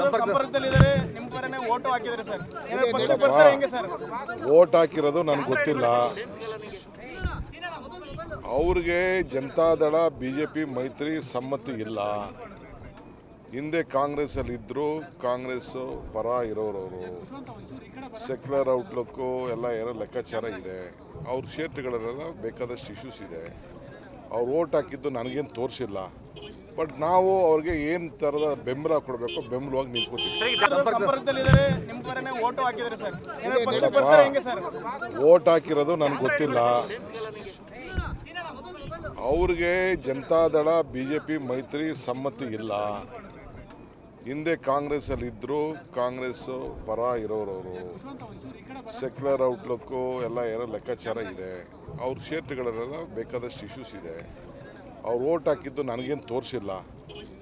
ಸಂಪರ್ಕದಲ್ಲಿದ್ದಾರೆ ನಿಮ್ಮ ಪರನೇ ವೋಟ್ ಹಾಕಿದ್ದಾರೆ ಸರ್. ಏನೋ ಪಕ್ಷ ಬರ್ತಾರೆ ಹೆಂಗೆ ಸರ್? ವೋಟ್ ಹಾಕಿರೋದು ನನಗೆ ಗೊತ್ತಿಲ್ಲ. ಅವ್ರಿಗೆ ಜನತಾದಳ ಬಿಜೆಪಿ ಮೈತ್ರಿ ಸಮ್ಮತಿ ಇಲ್ಲ. ಹಿಂದೆ ಕಾಂಗ್ರೆಸ್ ಅಲ್ಲಿ ಇದ್ರು, ಕಾಂಗ್ರೆಸ್ ಪರ ಇರೋರವರು, ಸೆಕ್ಯುಲರ್ ಔಟ್ಲುಕ್ಕು ಎಲ್ಲ ಏನೋ ಲೆಕ್ಕಾಚಾರ ಇದೆ. ಅವ್ರ ಕ್ಷೇತ್ರಗಳಲ್ಲೆಲ್ಲ ಬೇಕಾದಷ್ಟು ಇಶ್ಯೂಸ್ ಇದೆ. ಅವ್ರು ವೋಟ್ ಹಾಕಿದ್ದು ನನಗೇನು ತೋರಿಸಿಲ್ಲ. ಬಟ್ ನಾವು ಅವ್ರಿಗೆ ಏನು ಥರದ ಬೆಂಬಲ ಕೊಡಬೇಕು ಬೆಂಬಲವಾಗಿ ನಿಂತ್ಕೋತೀವಿ. ಸಂಪರ್ಕದಲ್ಲಿದ್ದಾರೆ ನಿಮ್ಮ ಪರನೇ ವೋಟ್ ಹಾಕಿದ್ದಾರೆ ಸರ್. ಏನೋ ಪಕ್ಷ ಬರ್ತಾರೆ ಹೆಂಗೆ ಸರ್? ವೋಟ್ ಹಾಕಿರೋದು ನನಗೆ ಗೊತ್ತಿಲ್ಲ. ಅವ್ರಿಗೆ ಜನತಾದಳ ಬಿಜೆಪಿ ಮೈತ್ರಿ ಸಮ್ಮತಿ ಇಲ್ಲ. ಹಿಂದೆ ಕಾಂಗ್ರೆಸ್ ಅಲ್ಲಿ ಇದ್ರು, ಕಾಂಗ್ರೆಸ್ ಪರ ಇರೋರವರು, ಸೆಕ್ಯುಲರ್ ಔಟ್ಲುಕ್ಕು ಎಲ್ಲ ಏನೋ ಲೆಕ್ಕಾಚಾರ ಇದೆ. ಅವ್ರ ಕ್ಷೇತ್ರಗಳಲ್ಲೆಲ್ಲ ಬೇಕಾದಷ್ಟು ಇಶ್ಯೂಸ್ ಇದೆ. ಅವ್ರು ವೋಟ್ ಹಾಕಿದ್ದು ನನಗೇನು ತೋರಿಸಿಲ್ಲ.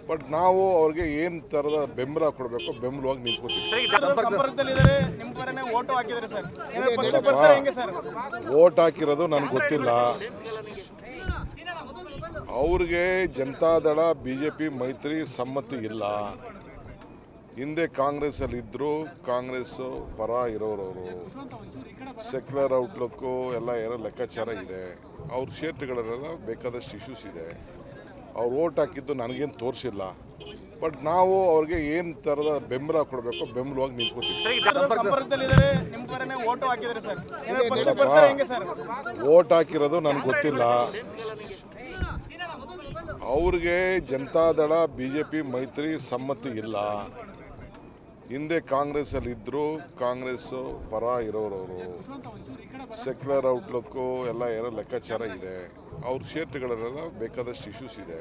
ಬಟ್ ನಾವು ಅವ್ರಿಗೆ ಏನು ಥರದ ಬೆಂಬಲ ಕೊಡಬೇಕು ಬೆಂಬಲವಾಗಿ ನಿಂತ್ಕೋತೀವಿ. ಸಂಪರ್ಕದಲ್ಲಿದ್ದಾರೆ ನಿಮ್ಮ ಪರನೇ ವೋಟ್ ಹಾಕಿದ್ದಾರೆ ಸರ್. ಏನೋ ಪಕ್ಷ ಬರ್ತಾರೆ ಹೆಂಗೆ ಸರ್? ವೋಟ್ ಹಾಕಿರೋದು ನನಗೆ ಗೊತ್ತಿಲ್ಲ. ಅವ್ರಿಗೆ ಜನತಾದಳ ಬಿಜೆಪಿ ಮೈತ್ರಿ ಸಮ್ಮತಿ ಇಲ್ಲ. ಹಿಂದೆ ಕಾಂಗ್ರೆಸ್ ಅಲ್ಲಿ ಇದ್ರು, ಕಾಂಗ್ರೆಸ್ ಪರ ಇರೋರವರು, ಸೆಕ್ಯುಲರ್ ಔಟ್ಲುಕ್ಕು ಎಲ್ಲ ಏನೋ ಲೆಕ್ಕಾಚಾರ ಇದೆ. ಅವ್ರ ಕ್ಷೇತ್ರಗಳಲ್ಲೆಲ್ಲ ಬೇಕಾದಷ್ಟು ಇಶ್ಯೂಸ್ ಇದೆ. ಅವ್ರು ವೋಟ್ ಹಾಕಿದ್ದು ನನಗೇನು ತೋರಿಸಿಲ್ಲ. ಬಟ್ ನಾವು ಅವ್ರಿಗೆ ಏನು ಥರದ ಬೆಂಬಲ ಕೊಡಬೇಕು ಬೆಂಬಲವಾಗಿ ನಿಂತ್ಕೋತೀವಿ. ಸಂಪರ್ಕದಲ್ಲಿದ್ದಾರೆ ನಿಮ್ಮ ಪರನೇ ವೋಟ್ ಹಾಕಿದ್ದಾರೆ ಸರ್. ಏನೋ ಪಕ್ಷ ಬರ್ತಾರೆ ಹೆಂಗೆ ಸರ್? ವೋಟ್ ಹಾಕಿರೋದು ನನಗೆ ಗೊತ್ತಿಲ್ಲ. ಅವ್ರಿಗೆ ಜನತಾದಳ ಬಿಜೆಪಿ ಮೈತ್ರಿ ಸಮ್ಮತಿ ಇಲ್ಲ. ಹಿಂದೆ ಕಾಂಗ್ರೆಸ್ ಅಲ್ಲಿ ಇದ್ರು, ಕಾಂಗ್ರೆಸ್ ಪರ ಇರೋರವರು, ಸೆಕ್ಯುಲರ್ ಔಟ್ಲುಕ್ಕು ಎಲ್ಲ ಏನೋ ಲೆಕ್ಕಾಚಾರ ಇದೆ. ಅವ್ರ ಕ್ಷೇತ್ರಗಳಲ್ಲೆಲ್ಲ ಬೇಕಾದಷ್ಟು ಇಶ್ಯೂಸ್ ಇದೆ.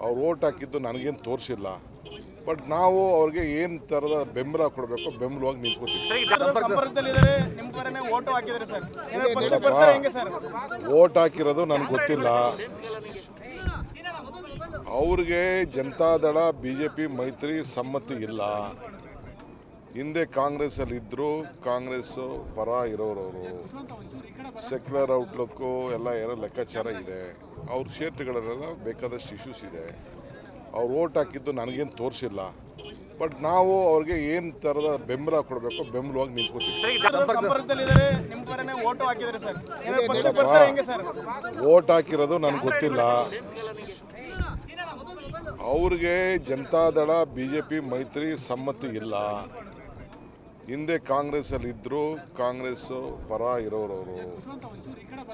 ಅವ್ರು ವೋಟ್ ಹಾಕಿದ್ದು ನನಗೇನು ತೋರಿಸಿಲ್ಲ. ಬಟ್ ನಾವು ಅವ್ರಿಗೆ ಏನು ಥರದ ಬೆಂಬಲ ಕೊಡಬೇಕು ಬೆಂಬಲವಾಗಿ ನಿಂತ್ಕೋತೀವಿ. ಸಂಪರ್ಕದಲ್ಲಿದ್ದಾರೆ ನಿಮ್ಮ ಪರನೇ ವೋಟ್ ಹಾಕಿದ್ದಾರೆ ಸರ್. ಏನೋ ಪಕ್ಷ ಬರ್ತಾರೆ ಹೆಂಗೆ ಸರ್? ವೋಟ್ ಹಾಕಿರೋದು ನನಗೆ ಗೊತ್ತಿಲ್ಲ. ಅವ್ರಿಗೆ ಜನತಾದಳ ಬಿಜೆಪಿ ಮೈತ್ರಿ ಸಮ್ಮತಿ ಇಲ್ಲ. ಹಿಂದೆ ಕಾಂಗ್ರೆಸ್ ಅಲ್ಲಿ ಇದ್ರು, ಕಾಂಗ್ರೆಸ್ ಪರ ಇರೋರವರು, ಸೆಕ್ಯುಲರ್ ಔಟ್ಲುಕ್ಕು ಎಲ್ಲ ಏನೋ ಲೆಕ್ಕಾಚಾರ ಇದೆ. ಅವ್ರ ಕ್ಷೇತ್ರಗಳಲ್ಲೆಲ್ಲ ಬೇಕಾದಷ್ಟು ಇಶ್ಯೂಸ್ ಇದೆ. ಅವ್ರು ವೋಟ್ ಹಾಕಿದ್ದು ನನಗೇನು ತೋರಿಸಿಲ್ಲ. ಬಟ್ ನಾವು ಅವ್ರಿಗೆ ಏನು ಥರದ ಬೆಂಬಲ ಕೊಡಬೇಕು ಬೆಂಬಲವಾಗಿ ನಿಂತ್ಕೋತೀವಿ. ಸಂಪರ್ಕದಲ್ಲಿದ್ದಾರೆ ನಿಮ್ಮ ಪರನೇ ವೋಟ್ ಹಾಕಿದ್ದಾರೆ ಸರ್. ಏನೋ ಪಕ್ಷ ಬರ್ತಾರೆ ಹೆಂಗೆ ಸರ್? ವೋಟ್ ಹಾಕಿರೋದು ನನಗೆ ಗೊತ್ತಿಲ್ಲ. ಅವ್ರಿಗೆ ಜನತಾದಳ ಬಿಜೆಪಿ ಮೈತ್ರಿ ಸಮ್ಮತಿ ಇಲ್ಲ. ಹಿಂದೆ ಕಾಂಗ್ರೆಸ್ ಅಲ್ಲಿ ಇದ್ರು, ಕಾಂಗ್ರೆಸ್ ಪರ ಇರೋರವರು,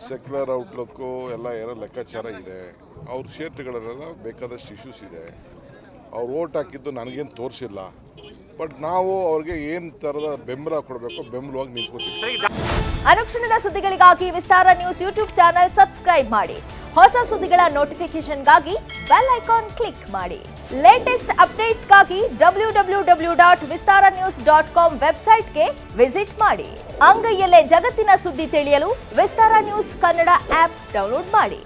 ಸೆಕ್ಯುಲರ್ ಔಟ್ಲುಕ್ಕು ಎಲ್ಲ ಏನೋ ಲೆಕ್ಕಾಚಾರ ಇದೆ. ಅವ್ರ ಕ್ಷೇತ್ರಗಳಲ್ಲೆಲ್ಲ ಬೇಕಾದಷ್ಟು ಇಶ್ಯೂಸ್ ಇದೆ. ಅವ್ರು ವೋಟ್ ಹಾಕಿದ್ದು ನನಗೇನು ತೋರಿಸಿಲ್ಲ. ಬಟ್ ನಾವು ಅವ್ರಿಗೆ ಏನು ಥರದ ಬೆಂಬಲ ಕೊಡಬೇಕು ಬೆಂಬಲವಾಗಿ ನಿಂತ್ಕೋತೀವಿ. ಅನುಕ್ಷಣದ ಸುದ್ದಿಗಳಿಗಾಗಿ ವಿಸ್ತಾರ ನ್ಯೂಸ್ ಯೂಟ್ಯೂಬ್ ಚಾನೆಲ್ ಸಬ್ಸ್ಕ್ರೈಬ್ ಮಾಡಿ. ಹೊಸ ಸುದ್ದಿಗಳ ನೋಟಿಫಿಕೇಶನ್ಗಾಗಿ ಬೆಲ್ ಐಕಾನ್ ಕ್ಲಿಕ್ ಮಾಡಿ. ಲೇಟೆಸ್ಟ್ ಅಪ್ಡೇಟ್ಸ್ಗಾಗಿ www.vistaranews.com ವೆಬ್ಸೈಟ್ಗೆ ವಿಸಿಟ್ ಮಾಡಿ. ಅಂಗೈಯಲ್ಲೇ ಜಗತ್ತಿನ ಸುದ್ದಿ ತಿಳಿಯಲು ವಿಸ್ತಾರ ನ್ಯೂಸ್ ಕನ್ನಡ ಆಪ್ ಡೌನ್ಲೋಡ್ ಮಾಡಿ.